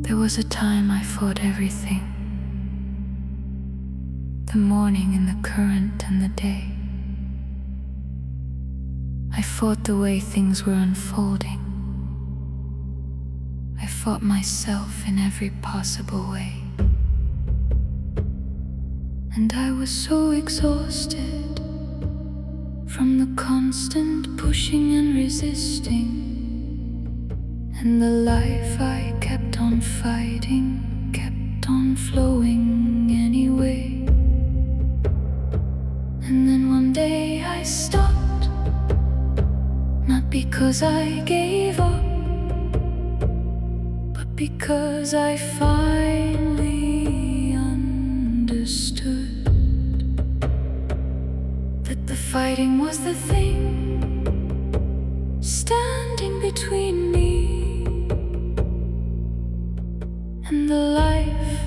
There was a time I fought everything. The morning and the current and the day. I fought the way things were unfolding. I fought myself in every possible way. And I was so exhausted from the constant pushing and resisting. And the life I kept on fighting kept on flowing anyway. And then one day I stopped, not because I gave up, but because I finally understood that the fighting was the thing standing between me and the life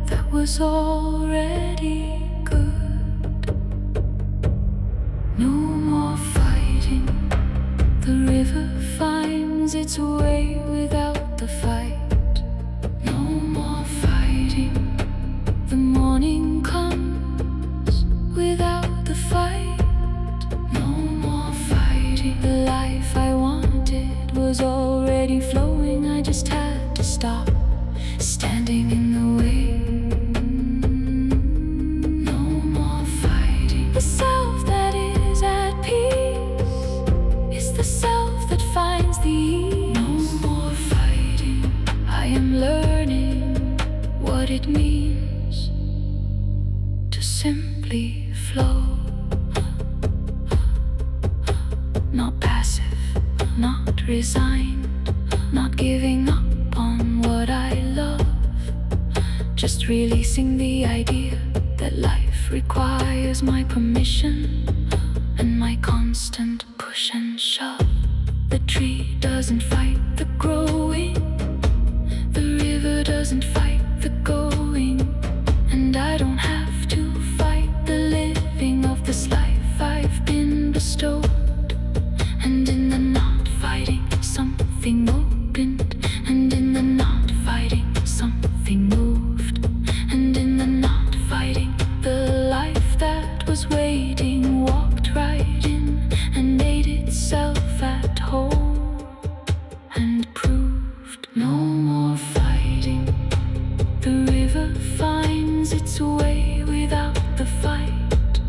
that was already good. No more fighting. The river finds its way without the fight. No more fighting. The morning comes without the fight. No more fighting. The life I wanted was already flowing. I just had to stop standing in the way. No more fighting. The self that is at peace is the self that finds the ease. No more fighting. I am learning what it means to simply flow. Not passive, not resigned, not giving up on what I love. Just releasing the idea that life requires my permission and my constant push and shove. The tree doesn't fight the growing, the river doesn't fight the going, and I don't have to fight the living of this life I've been bestowed. And in the not fighting, something opened, and in the not fighting, something moved, and in the not fighting, the life that was waiting walked right in and made itself at home and proved no more fighting. The river finds its way without the fight.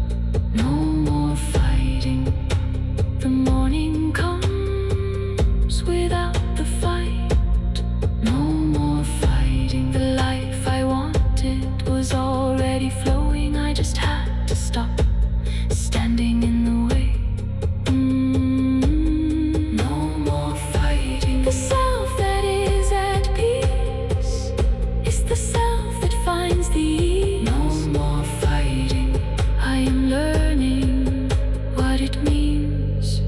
No more fighting. The morning comes without the fight. No more fighting. The life I wanted was already flowing. I just had to stop standing in the way. No more fighting. The self that is at peace is the self that finds the ease. No more fighting. I am learning what it means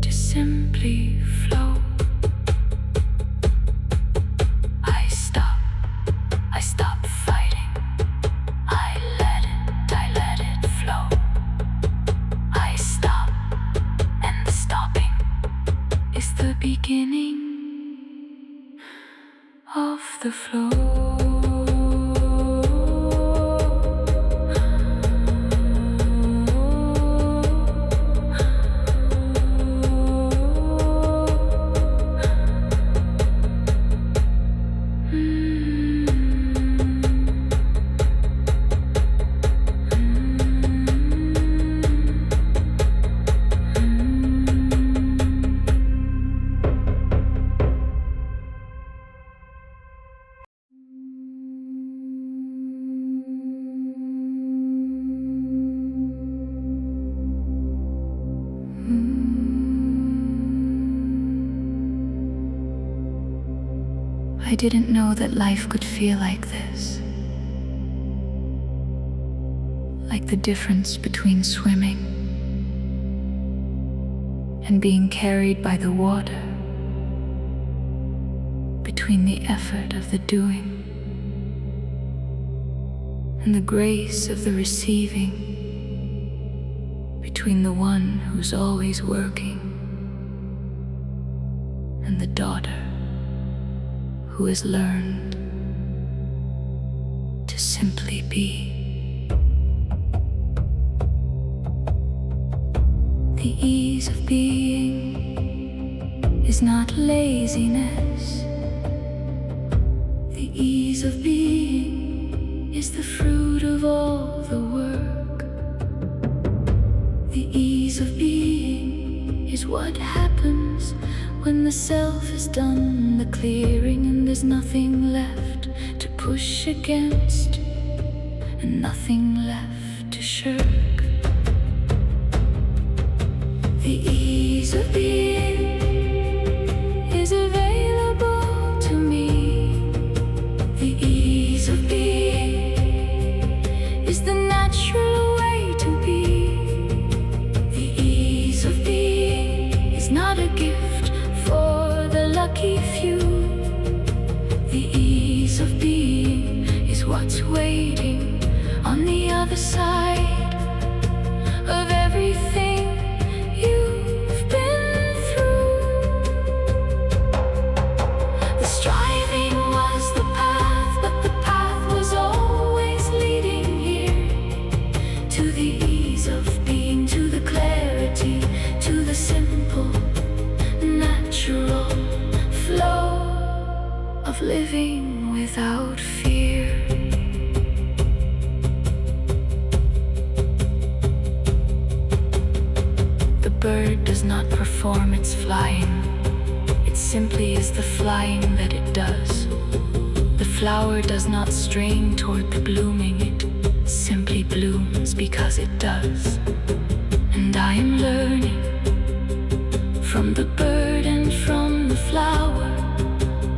to simply flow. I stop fighting. I let it flow. I stop, and the stopping is the beginning of the flow. I didn't know that life could feel like this. Like the difference between swimming and being carried by the water. Between the effort of the doing and the grace of the receiving. Between the one who's always working and the daughter who has learned to simply be. The ease of being is not laziness. The ease of being is the fruit of all the work. The ease of being is what happens when the self has done the clearing and there's nothing left to push against and nothing left to shirk. The ease of being is available to me. The ease of being is the natural way to be. The ease of being is not a gift for the lucky few. The ease of being is what's waiting on the other side of everything you've been through. The striving was the path, but the path was always leading here to the ease of being, to the clarity, to the simple, natural flow of living without fear. The bird does not perform its flying, it simply is the flying that it does. The flower does not strain toward the blooming, it simply blooms because it does. And I am learning from the bird and from the flower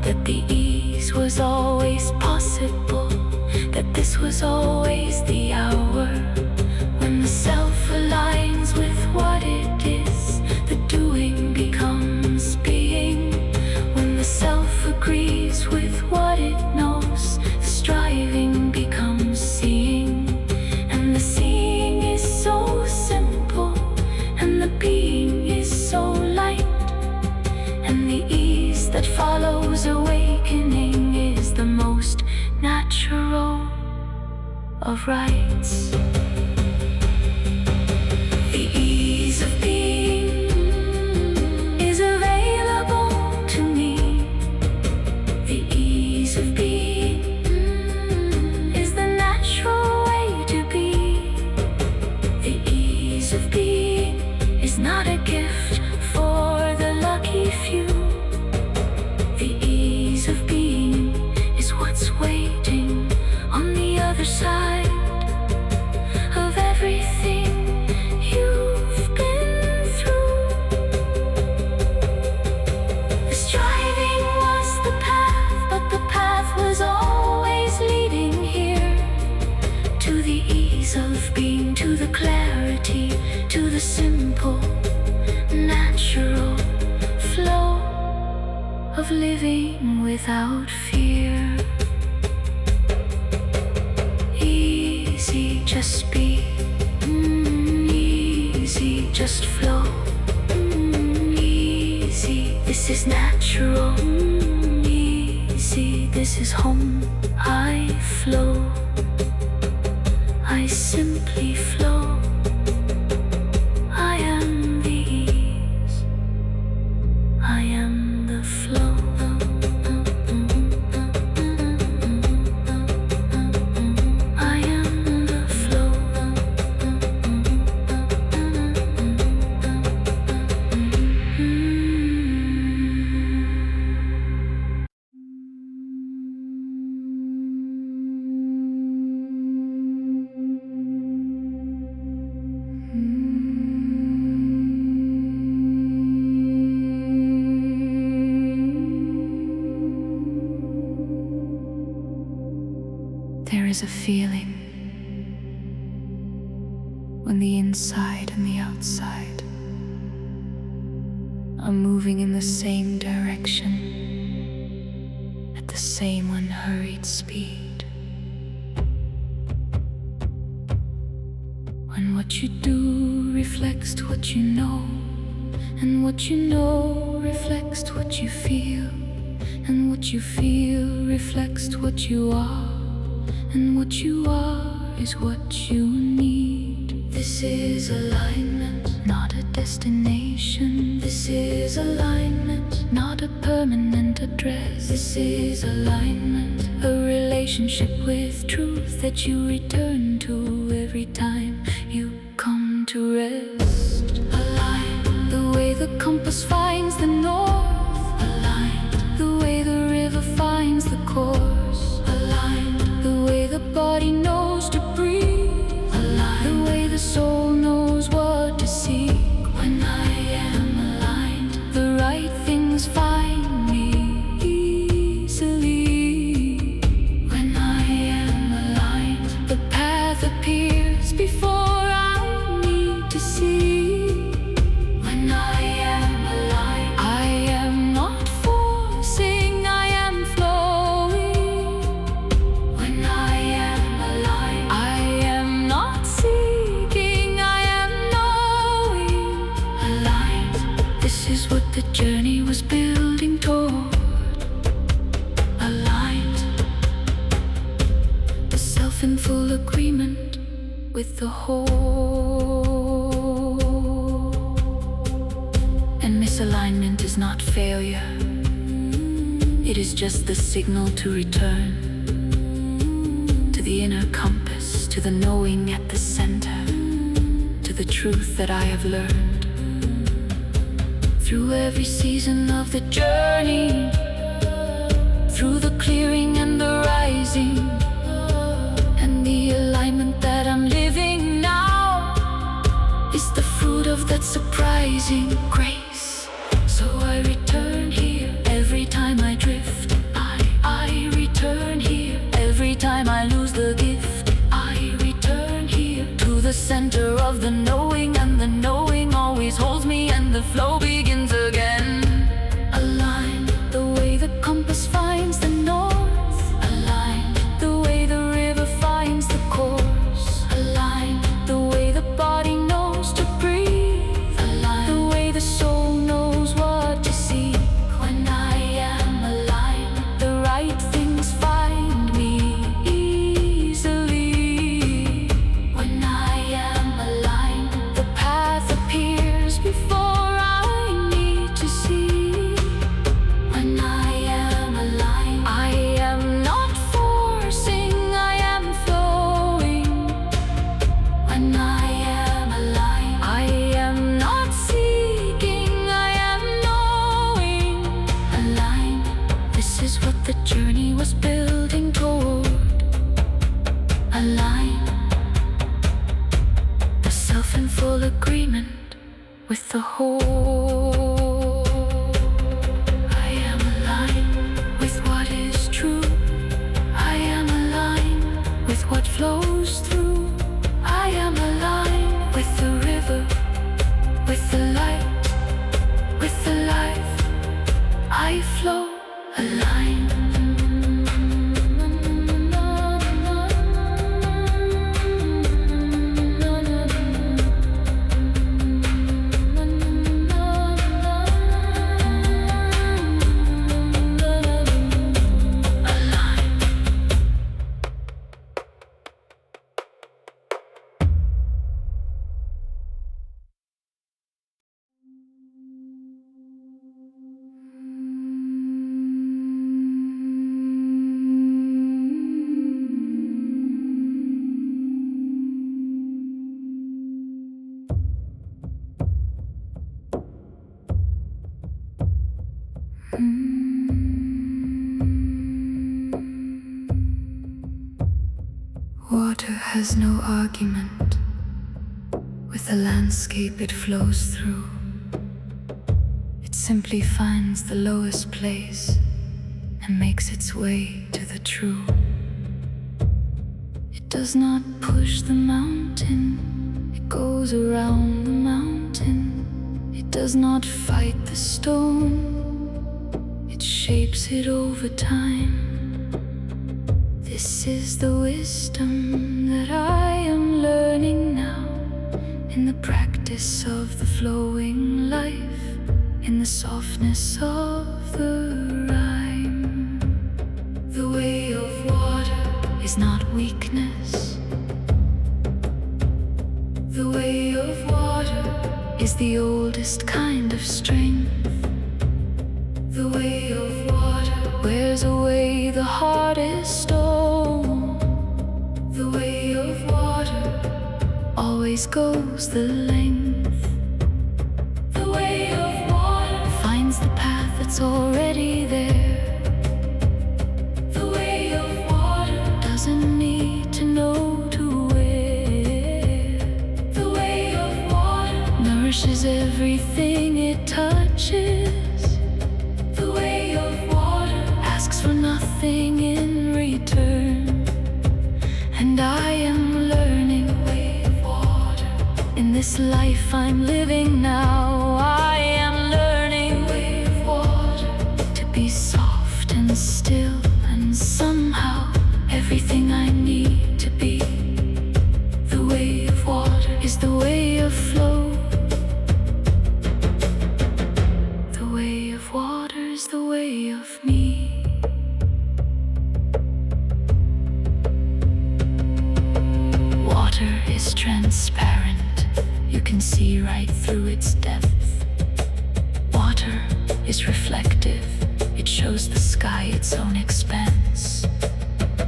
that the ease was always possible, that this was always the hour when the self aligns with what it is. The doing becomes being when the self agrees with what it knows. The striving becomes seeing, and the seeing is so simple, and the being is so light. And the ease that follows awakening is the most natural of rights. The ease of being is available to me. The ease of being is the natural way to be. The ease of being is not a gift for the lucky few. The ease of being is what's waiting on the other side of everything you've been through. The striving was the path, but the path was always leading here to the ease of being, to the clarity, to the simple, natural flow of living without fear. Easy, just be. Easy, just flow. Easy, this is natural. Easy, this is home. I flow. I simply flow. I am the ease. I am the flow. I am the flow. There is a feeling when the inside and the outside are moving in the same direction at the same unhurried speed. When what you do reflects what you know, and what you know reflects what you feel, and what you feel reflects what you are, and what you are is what you need. This is alignment, not a destination. This is alignment, not a permanent address. This is alignment, a relationship with truth that you return to every time you come to rest. Align the way the compass finds the north. Align the way the river finds the course. Align the way the body knows to breathe. Align the way the soul knows what to seek. When I am aligned, the right things find me easily. When I am aligned, the path appears before I need to see. When I am aligned, I am not forcing, I am flowing. When I am aligned, I am not seeking, I am knowing. Aligned, this is what the journey was building toward. Aligned, the self in full agreement with the whole. And misalignment is not failure, it is just the signal to return to the inner compass, to the knowing at the center, to the truth that I have learned through every season of the journey, through the clearing and the rising, and the alignment that I'm living now is the fruit of that surprising grace. So I return here every time I drift. I return here every time I lose the gift. I return here to the center of the knowing, and the knowing always holds me, and the flow begins again. Align the way the compass finds the north. Align the way the river finds the course. Align the way the body knows to breathe. Align the way the soul knows what to seek. When I am aligned, the right things find me easily. When I am aligned, the path appears before I need to see. When I am aligned, I am not forcing, I am flowing. When I am aligned, I am not seeking, I am knowing. Aligned, this is what the journey was building toward. Aligned, the self in full agreement with the whole. I am aligned with what is true. I am aligned with what flows through. I am aligned with the river, with the light, with the life. I flow aligned. Water has no argument with the landscape it flows through. It simply finds the lowest place and makes its way to the true. It does not push the mountain, it goes around the mountain. It does not fight the stone, it shapes it over time. This is the wisdom that I am learning now, in the practice of the flowing life, in the softness of the rhyme. the oldest kind of strength. The way of water wears away the hardest stone. The way of water always goes the length. The way of water finds the path that's already there. The way of water doesn't need to know to where. The way of water nourishes everything it touches. The way of water asks for nothing in return. And I am learning the way of water. In this life I'm living now, I am learning the way of water. To be soft and still, and somehow everything I need to be. The way of water is the way of flow. The way of water is the way of me. Water is transparent, you can see right through its depth. Water is reflective, it shows the sky its own expanse.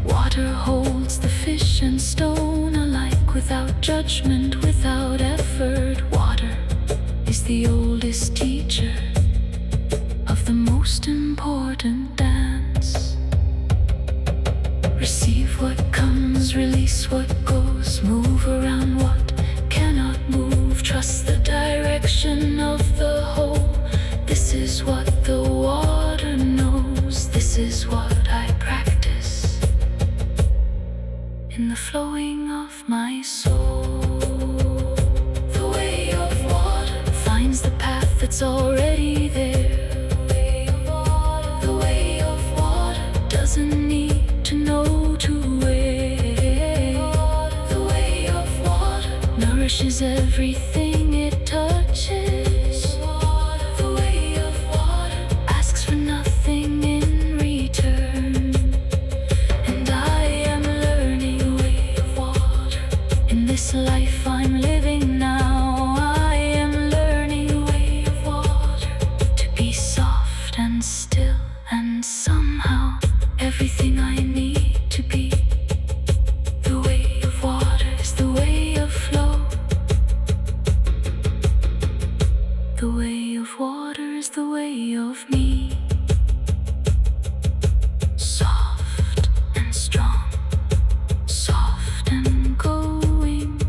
Water holds the fish and stone alike, without judgment, without effort. Water is the oldest teacher of the most important dance. Receive what comes, release what goes, move around what cannot move. Trust the direction of the whole. This is what the water knows. This is what I practice in the flowing of my soul. The way of water finds the path that's already there. The way of water doesn't need to know to where. The way of water nourishes everything it touches. The way of water asks for nothing in return. And I am learning the way of water. In this life I'm living now, I am learning the way of water. To be soft and still, and somehow everything I need to be. The way of water is the way of flow. The way of water is the way of me. Soft and strong, soft and going,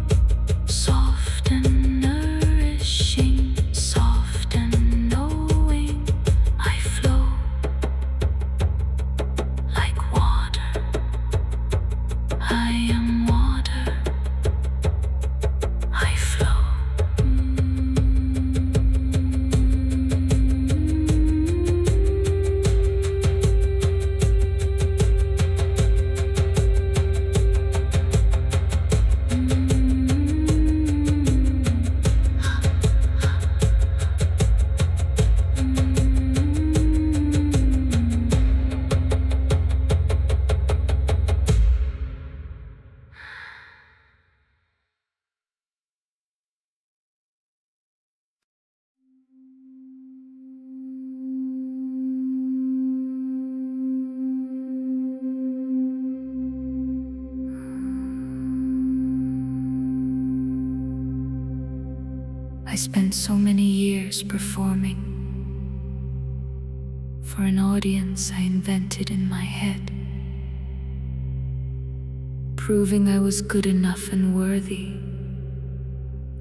soft and nourishing, soft and knowing. I flow like water. I am water. I flow. I spent so many years performing for an audience I invented in my head, proving I was good enough and worthy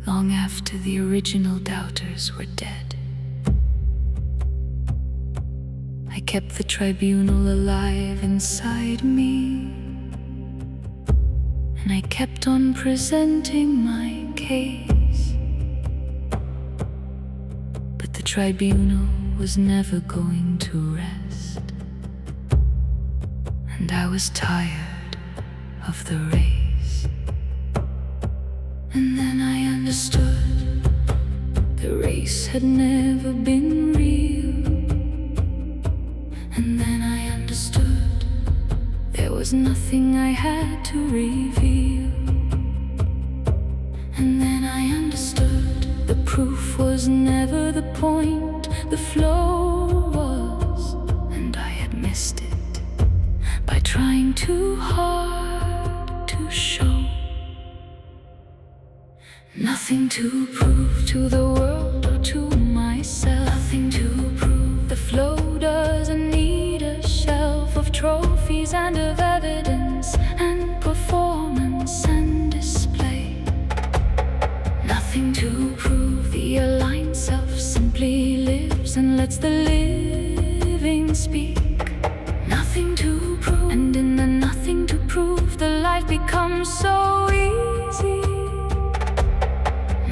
long after the original doubters were dead. I kept the tribunal alive inside me, and I kept on presenting my case. But the tribunal was never going to rest, and I was tired of the race. And then I understood the race had never been real. And then I understood there was nothing I had to reveal. And then I understood the proof was never the point, the flow was. And I had missed it by trying too hard to show. Nothing to prove to the world or to myself. Nothing to prove. The flow doesn't need a shelf of trophies and of evidence and performance and display. Nothing to prove. The aligned self simply lives and lets the living speak. Nothing to prove. And in the nothing to prove, the life becomes so easy.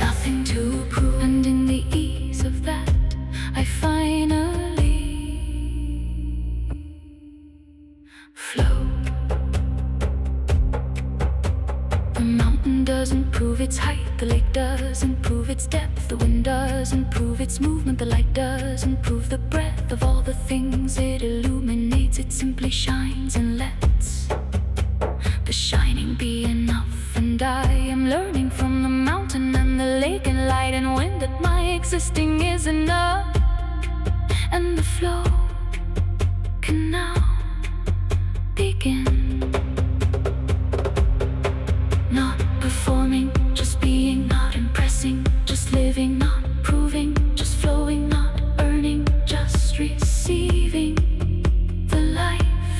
Nothing to prove. And in the ease of that, I finally flow. The mountain doesn't prove its height, the lake doesn't prove its depth, the wind doesn't prove its movement, the light doesn't prove the breadth of all the things it illuminates. It simply shines and lets the shining be enough. And I am learning from the mountain and the lake and light and wind that my existing is enough. And the flow can now begin. Not performing, just being, not impressing, just living, not proving, just flowing, not earning, just receiving the life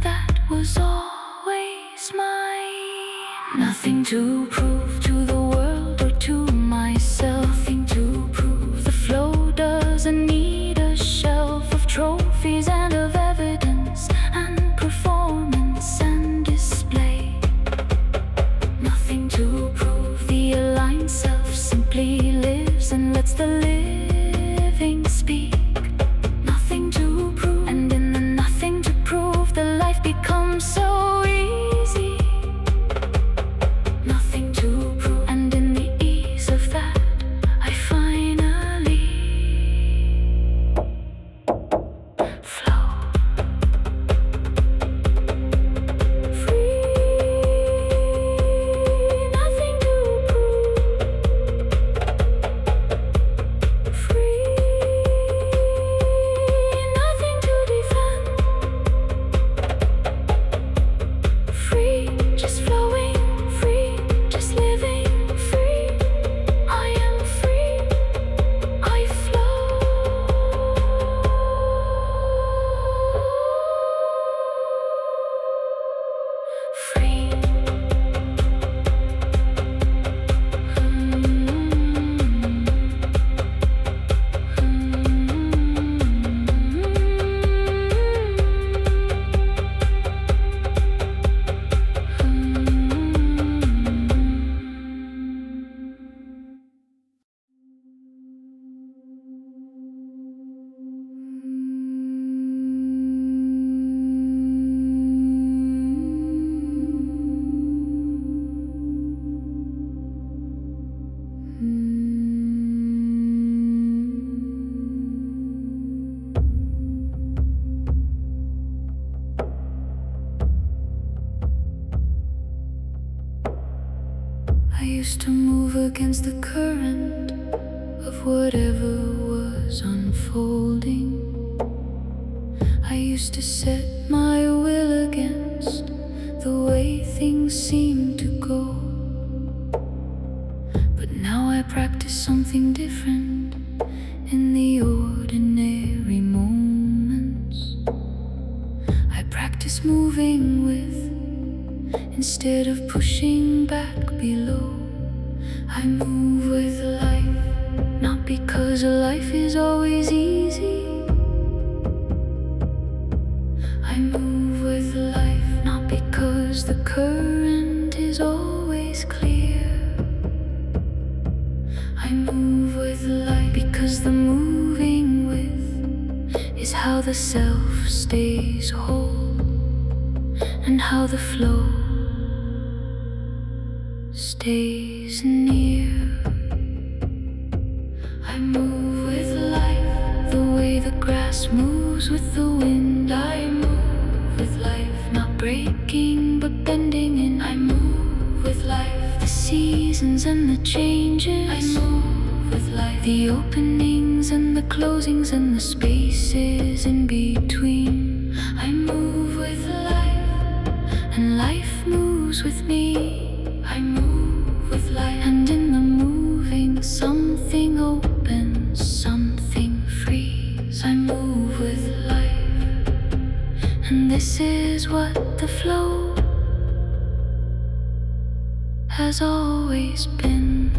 that was always mine. Nothing to prove to the world or to myself. Nothing to prove. The flow doesn't need a shelf of trophies and of evidence and performance and display. Nothing to prove. The aligned self simply lives and lets the living speak. Nothing to prove. And in the nothing to prove, the life becomes so easy. Nothing to prove. And in the ease of that, I finally flow. Free, nothing to prove. Free, nothing to defend. Free, just flowing. Free, just living. Free, I am free. I flow. Free. I used to move against the current of whatever was unfolding. I used to set my will against the way things seemed to go. But now I practice something different in the ordinary moments. I practice moving with instead of pushing back below. I move with life, not because life is always easy. I move with life, not because the current is always clear. I move with life because the moving with is how the self stays whole and how the flow stays near. I move with life, the way the grass moves with the wind. I move with life, not breaking but bending in. I move with life, the seasons and the changes. I move with life. The openings and the closings and the spaces in between. I move with life, and life moves with me. I move with life, and in the moving something opens, something frees. I move with life, and this is what the flow has always been.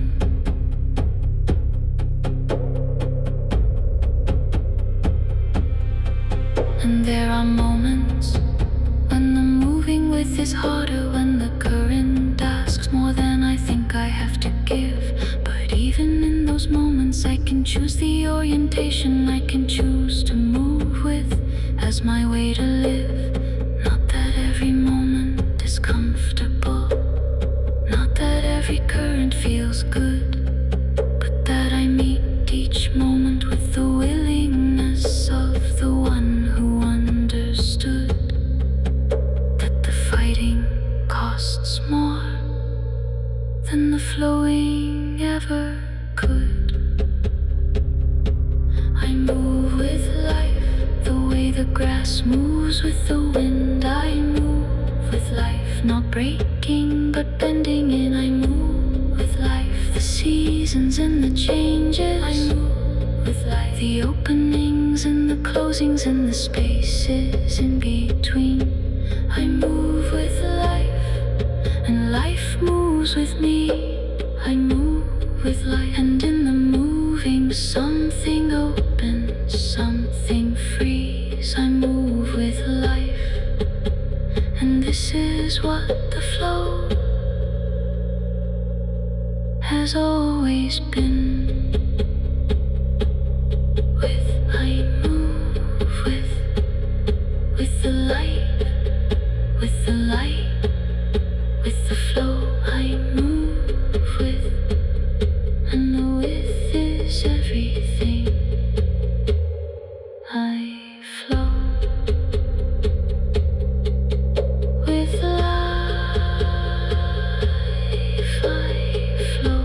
And there are moments when the moving with is harder, when the current asks more than I think I have to give. But even in those moments I can choose the orientation I can choose to move with as my way to live. Not that every moment is comfortable, not that every current feels good, but that I meet each moment with the willingness of the one who understood that the fighting costs more than the flowing ever could. I move with life the way the grass moves with the wind. I move with life, not breaking but bending in. I move with life, the seasons and the changes. I move with life, the openings and the closings and the spaces in between. I move with life, and life moves with me. I move with life, and in the moving something opens, something frees. I move with life, and this is what the flow has always been. I move with the light, with the light, with the flow. I move with, and the with is everything. I flow with life. I flow.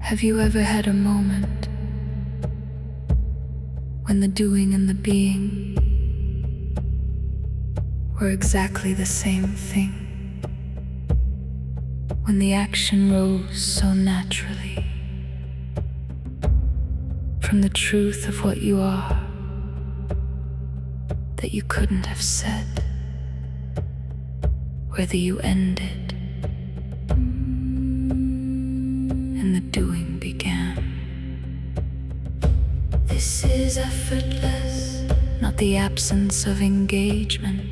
Have you ever had a moment when the doing and the being were exactly the same thing? When the action rose so naturally from the truth of what you are that you couldn't have said, whether you ended and the doing began. This is effortless, not the absence of engagement.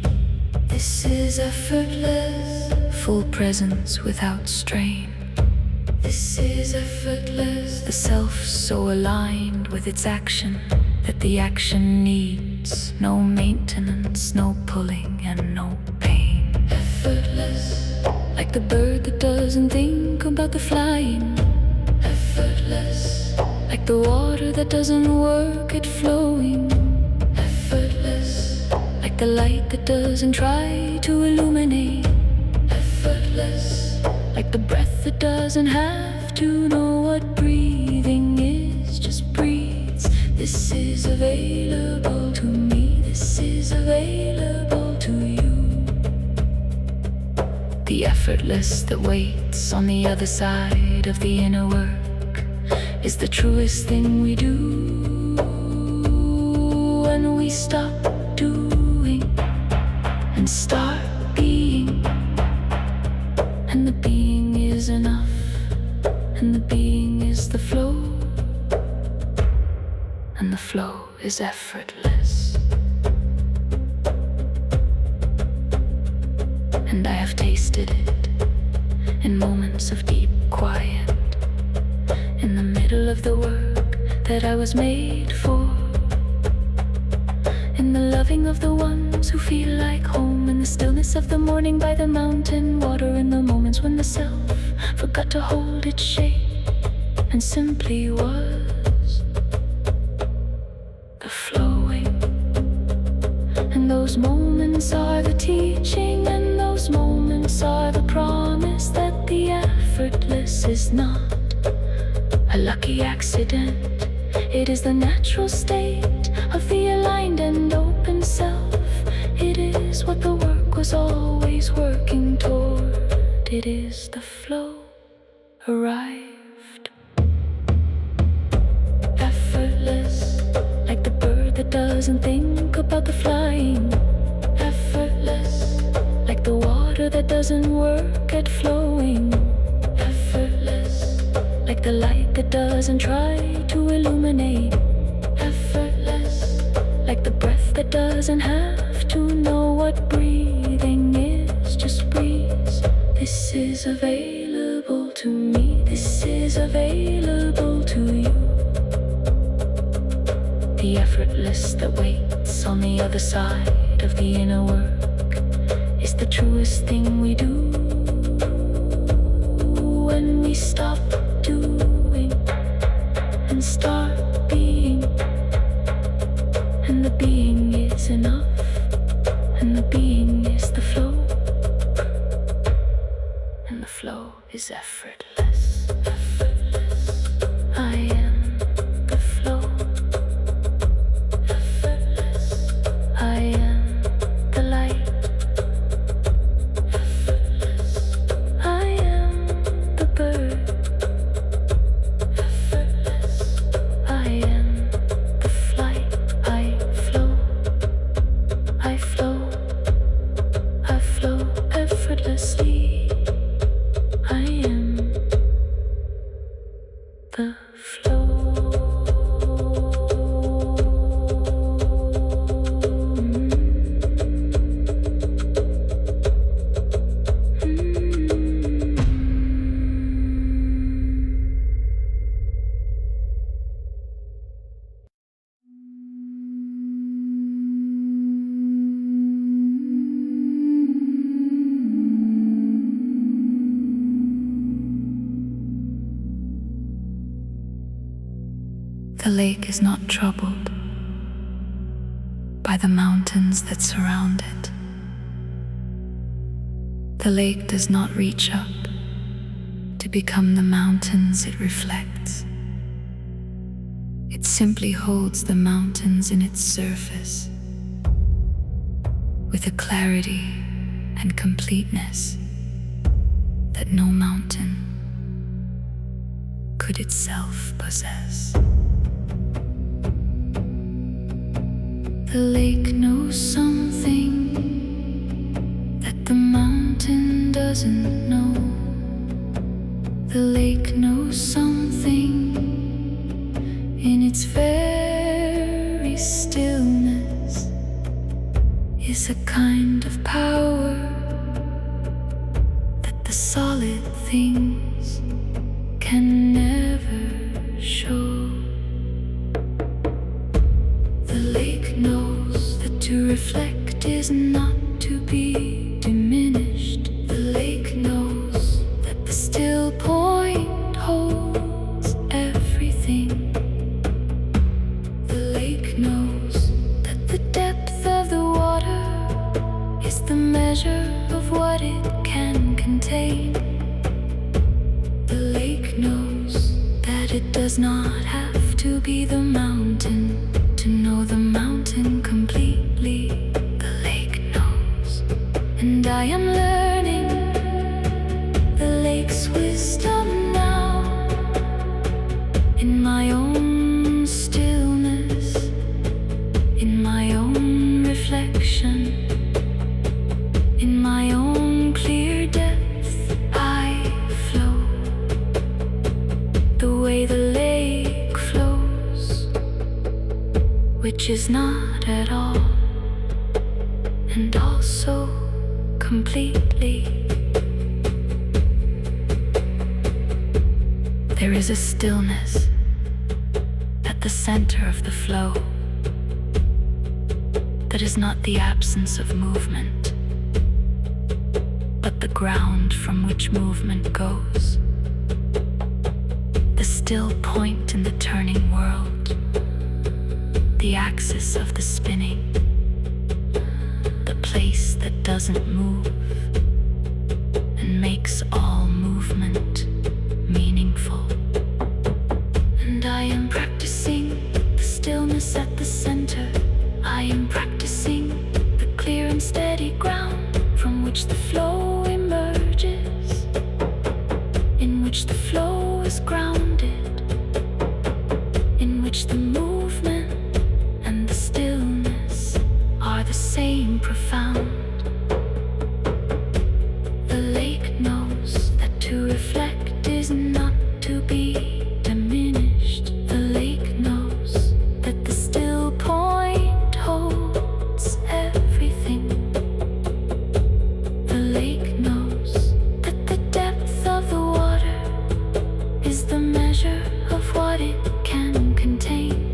This is effortless, full presence without strain. This is effortless, the self so aligned with its action that the action needs no maintenance, no pulling and no pain. Effortless, like the bird that doesn't think about the flying. Effortless, like the water that doesn't work at flowing. Effortless, like the light that doesn't try to illuminate. Effortless, like the breath that doesn't have to know what breathing is, just breathes. This is available to me, this is available to you. The effortless that waits on the other side of the inner work is the truest thing we do when we stop doing and start being. And the being is enough, and the being is the flow, and the flow is effortless. and I have tasted it in moments of deep quiet, in the middle of the work that I was made for, in the loving of the ones who feel like home, in the stillness of the morning by the mountain water, in the moments when the self forgot to hold its shape and simply was the flowing. And those moments are the teaching, and those moments are the promise that the effortless is not a lucky accident. It is the natural state of the aligned and open self. It is what the work was always working toward. It is the flow arrived. Effortless, like the bird that doesn't think about the flying. Effortless, like the water that doesn't work at flowing. Effortless, like the light that doesn't try to illuminate. Effortless, like the breath that doesn't have to know what breathing is, just breathes. This is available to me, this is available to you. The effortless that waits on the other side of the inner work is the truest thing we do. When we stop doing and start being, and the being is enough, and the being is the flow, and the flow is effortless. Effortless, I am the flow. Effortless, I am the light. Effortless, I am the bird. Effortless, I am the flight. I flow, I flow, I flow effortlessly. I am the flow. The lake is not troubled by the mountains that surround it. The lake does not reach up to become the mountains it reflects. It simply holds the mountains in its surface with a clarity and completeness that no mountain could itself possess. The lake knows something that the mountain doesn't know. The lake knows something in its very stillness, is a kind of power that the solid things can never show. The lake knows that to reflect is not to be diminished. The lake knows that the still point holds everything. The lake knows that the depth of the water is the measure of what it can contain. The lake knows that it does not have to be the mountain to know the mountain completely. The lake knows, and I am learning the lake's wisdom now, in my own stillness, in my own reflection, in my own clear depth. I flow the way the lake flows, which is not at all, and also completely is a stillness at the center of the flow that is not the absence of movement, but the ground from which movement goes. The still point in the turning world, the axis of the spinning, the place that doesn't move and makes all movement meaningful. And I am practicing the stillness at the center. I am practicing the clear and steady ground from which the flow emerges, in which the flow is grounded, in which the movement and the stillness are the same profound. The lake knows that to reflect is not to be diminished. The lake knows that the still point holds everything. The lake knows that the depth of the water is the measure of what it can contain.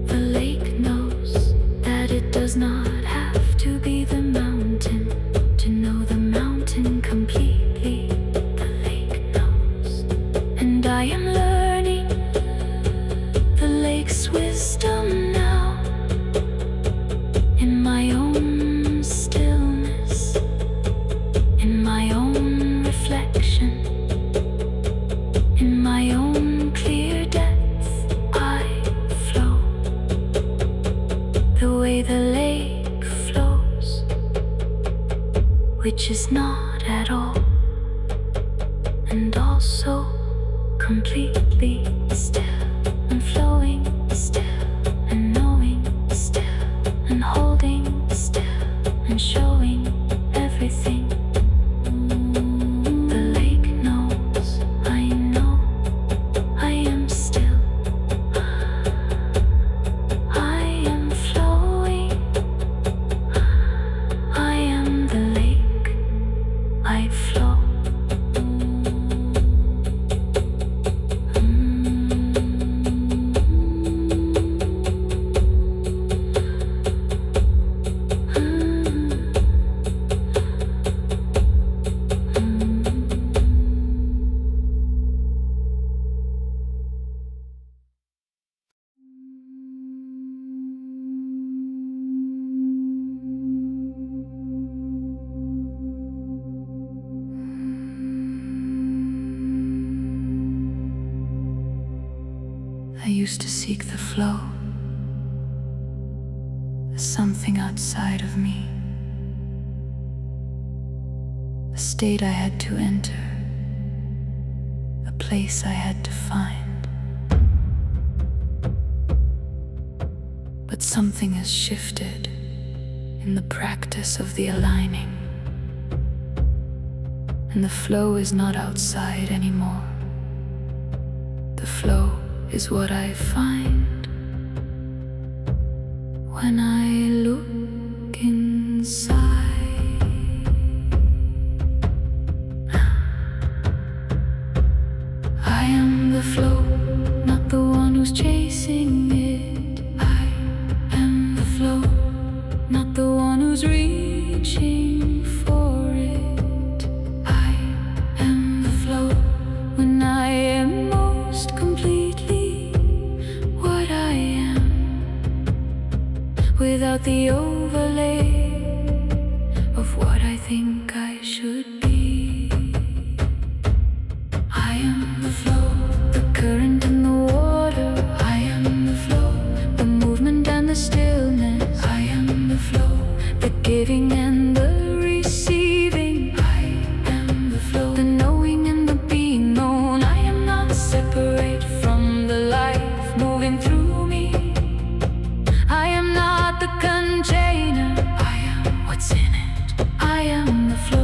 The lake knows that it does not have to be the mountain to know the mountain completely. The lake knows. And I am learning the lake's wisdom now, in my own stillness, in my own reflection, in my own clear depth. I flow the way the lake flows, which is not at all, and also completely still, and flowing still, and knowing still, and holding still, and showing everything. The lake knows, I know, I am still, I am flowing, I am the lake, I flow. I used to seek the flow as something outside of me, a state I had to enter, a place I had to find. But something has shifted in the practice of the aligning, and the flow is not outside anymore. The flow is what I find when I look inside. I am the flow, not the one who's chasing it. I am the flow, not the one who's reaching for it. I am the flow when I am most completely what I am, without the overlay of what I think I should be. I am the flow, the current and the water. I am the flow, the movement and the stillness. I am the flow, the giving and the receiving. I am the flow, the knowing and the being known. I am not separate from the life moving through me. I am not the container, I am what's in it. I am the flow.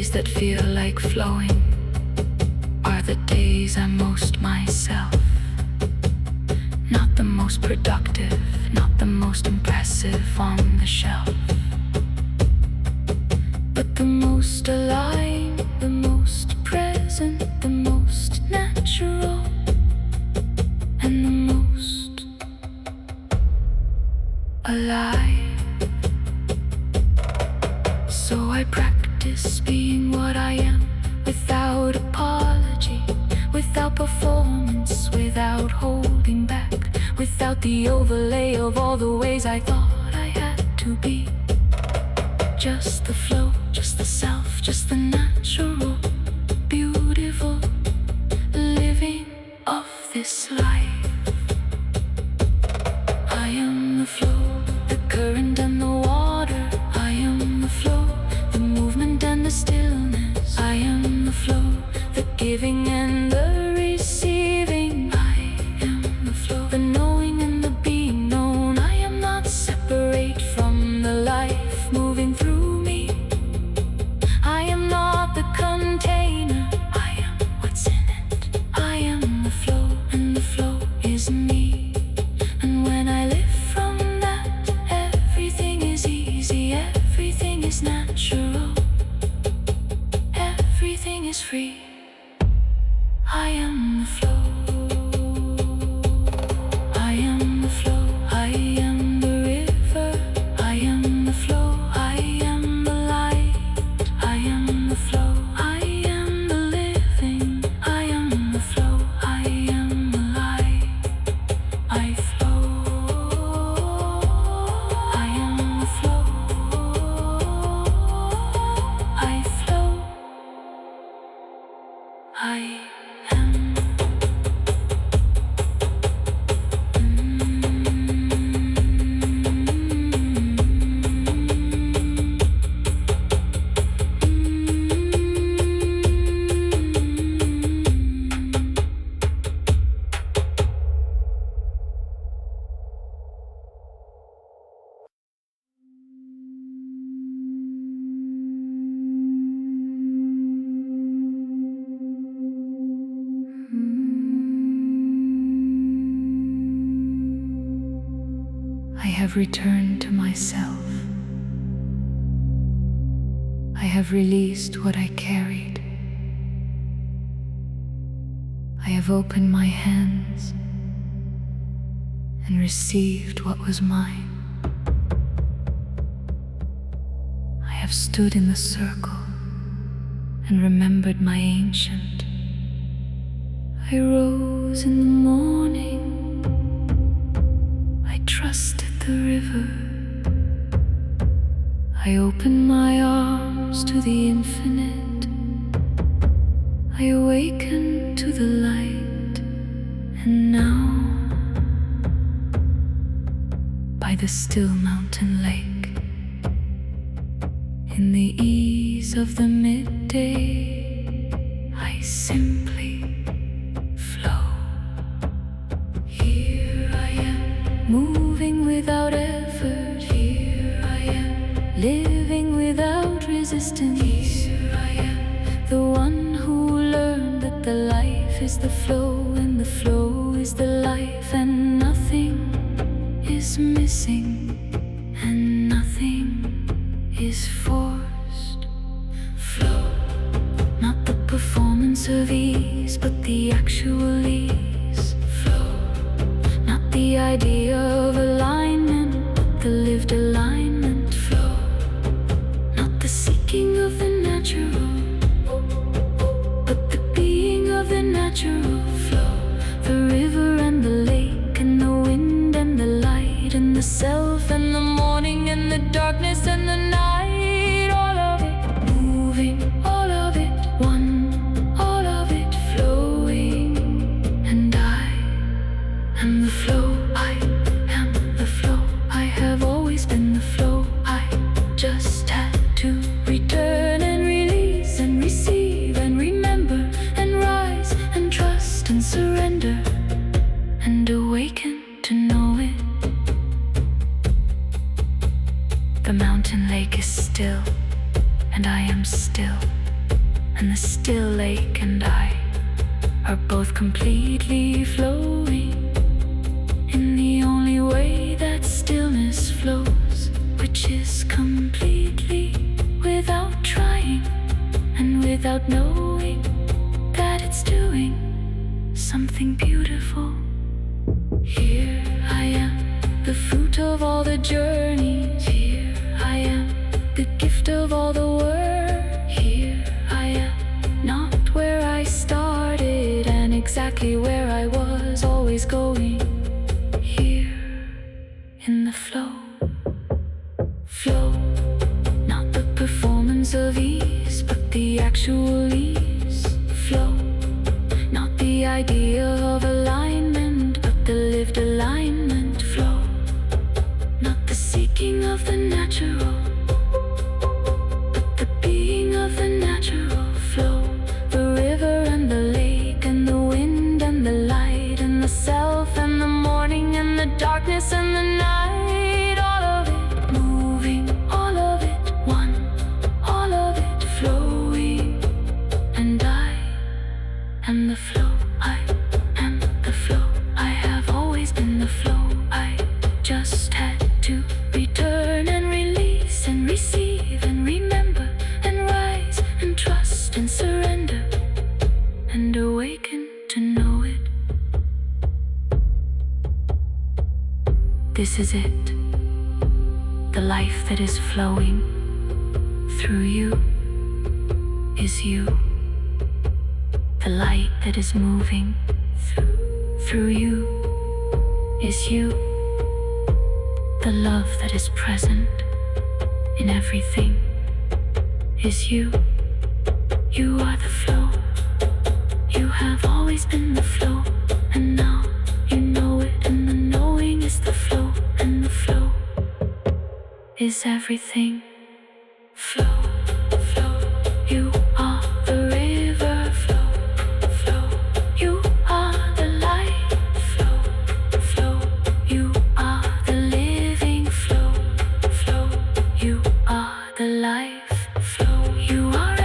days that feel like flowing are the days I'm most myself. Not the most productive, not the most impressive on the shelf, but the most aligned, the most present, the most natural, and the most alive. So I practice being what I am, without apology, without performance, without holding back, without the overlay of all the ways I thought I had to be. Just the flow, just the self, just the natural, beautiful living of this life. I am the flow, the current and the water. I am the flow, the movement and the stillness. I am the flow, the giving and the receiving. I am the flow, the knowing and the being known. I am not separate from the life moving through me. I am not the container, I am what's in it. I am the flow, and the flow is me. And when I live from that, everything is easy, everything is natural, everything is free. I am the flow, I am the flow, I am the river, I am the flow, I am the light, I am the flow, I am the living, I am the flow, I am the light, I flow, I am the flow, I flow, I am. I have returned to myself. I have released what I carried. I have opened my hands and received what was mine. I have stood in the circle and remembered my ancient. I rose in the morning. I trusted the river. I opened my arms to the infinite. I awakened to the light. And now, by the still mountain lake, in the ease of the midday, I simply flow. Here I am, moving without effort. Here I am, living without resistance. Here I am, the one who learned that the life is the flow, and the flow is the life, and nothing is missing, and nothing is forced. Flow, not the performance of ease, but the actual ease. Flow, not the idea of alignment, but the lived alignment. Flow, not the seeking of the natural, but the being of the natural. Flow, the river and the lake and the wind and the light and the self and the morning and the darkness and the night. All of it moving, all of it one, all of it flowing. And I am the flow, I am the flow. I have always been the flow. I just had to return and release and receive and remember and rise and trust and surrender and awaken to know it. The mountain lake is still, and I am still. and the still lake and I are both completely flowing in the only way that stillness flows, which is completely without trying and without knowing that it's doing something beautiful. Here I am, the fruit of all the journeys. Here I am, the gift of all the work. Here I am, not where I started and exactly where I was always going. Here in the flow, flow, not the performance of ease, but the actual ease. Flow, not the idea of alignment, but the lived alignment. Flow, not the seeking of the natural, but the being of the natural. Flow, the river and the lake and the wind and the light and the self and the morning and the darkness and the night. All of it moving, all of it one, all of it flowing. And I am the flow, I am the flow. I have always been the flow. I just had to return and release and receive and remember and rise and trust and surrender and awaken to know it. This is it, the life that is flowing through you is you. The light that is moving through you is you. The love that is present in everything is you. You are the flow. You have always been the flow, and now you know it, and the knowing is the flow, and the flow is everything. Flow, flow, you are the river. Flow, flow, you are the light. Flow, flow, you are the living. Flow, flow, you are the life. Flow, you are